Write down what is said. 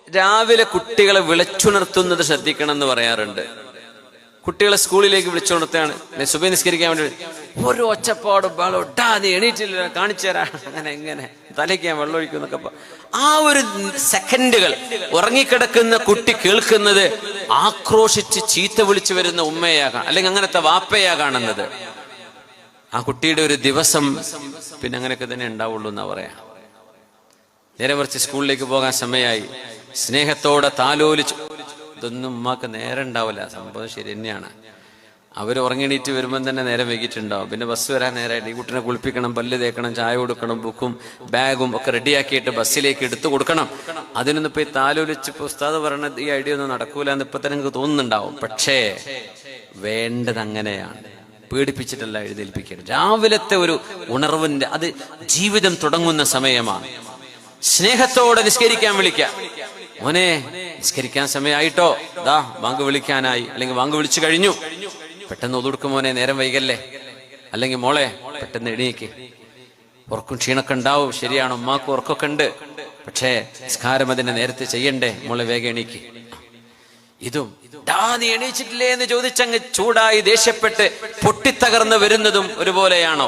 രാവിലെ കുട്ടികളെ വിളിച്ചുണർത്തുന്നത് ശ്രദ്ധിക്കണം എന്ന് പറയാറുണ്ട്. കുട്ടികളെ സ്കൂളിലേക്ക് വിളിച്ചുണർത്തുകയാണ്, സുബഹി നിസ്കരിക്കാൻ വേണ്ടി. ഓരോ ഒച്ചപ്പാടും ബഹളവും, ഇട്ടാ നീ എണീറ്റില്ല, കാണിച്ചു തരാ, അങ്ങനെ എങ്ങനെ തലയ്ക്ക് ഞാൻ വെള്ളം ഒഴിക്കും എന്നൊക്കെ. ആ ഒരു സെക്കൻഡുകൾ ഉറങ്ങിക്കിടക്കുന്ന കുട്ടി കേൾക്കുന്നത് ആക്രോശിച്ച് ചീത്ത വിളിച്ചു വരുന്ന ഉമ്മയാകാം, അല്ലെങ്കിൽ അങ്ങനത്തെ വാപ്പയാ കാണുന്നത്. ആ കുട്ടിയുടെ ഒരു ദിവസം പിന്നെ അങ്ങനെയൊക്കെ തന്നെ ഉണ്ടാവുള്ളൂ എന്നാ പറയാ. നേരെ മറിച്ച് സ്കൂളിലേക്ക് പോകാൻ സമയമായി, സ്നേഹത്തോടെ താലോലിച്ചു. ഇതൊന്നും ഉമ്മാക്ക് നേരം ഉണ്ടാവില്ല. സംഭവം ശരി തന്നെയാണ്. അവർ ഉറങ്ങിണീറ്റ് വരുമ്പം തന്നെ നേരം വൈകിട്ടുണ്ടാവും. പിന്നെ ബസ് വരാൻ നേരമായിട്ട് ഈ കുട്ടിനെ കുളിപ്പിക്കണം, പല്ല് തേക്കണം, ചായ കൊടുക്കണം, ബുക്കും ബാഗും ഒക്കെ റെഡിയാക്കിയിട്ട് ബസ്സിലേക്ക് എടുത്തു കൊടുക്കണം. അതിനൊന്നും ഇപ്പൊ ഈ താലോലിച്ച് ഉസ്താദ് പറയണത് ഈ ഐഡിയ ഒന്നും നടക്കൂല എന്ന് ഇപ്പൊ തന്നെ നിങ്ങൾക്ക് തോന്നുന്നുണ്ടാവും. പക്ഷേ വേണ്ടത് അങ്ങനെയാണ്. പേടിപ്പിച്ചിട്ടല്ല എഴുന്നേൽപ്പിക്കരുത്. രാവിലത്തെ ഒരു ഉണർവിന്റെ അത് ജീവിതം തുടങ്ങുന്ന സമയമാണ്. സ്നേഹത്തോടെ നിസ്കരിക്കാൻ വിളിക്കാം. മോനെ നിസ്കരിക്കാൻ സമയമായിട്ടോ, ദാ ബാങ്ക് വിളിക്കാനായി, അല്ലെങ്കിൽ ബാങ്ക് വിളിച്ചു കഴിഞ്ഞു, പെട്ടെന്ന് ഒതുടുക്കും മോനെ, നേരം വൈകല്ലേ, അല്ലെങ്കിൽ മോളെ പെട്ടെന്ന് എണീക്ക്, ഉറക്കും ക്ഷീണൊക്കെ ഉണ്ടാവും. ശരിയാണ്, ഉമ്മാക്കും ഉറക്കൊക്കെ ഉണ്ട്, പക്ഷേ നിസ്കാരം അതിനെ നേരത്തെ ചെയ്യണ്ടേ, മോളെ വേഗം എണീക്ക്. ഇതും നീ എണീച്ചിട്ടില്ലേ എന്ന് ചോദിച്ചങ്ങ് ചൂടായി ദേഷ്യപ്പെട്ട് പൊട്ടിത്തകർന്ന് വരുന്നതും ഒരുപോലെയാണോ?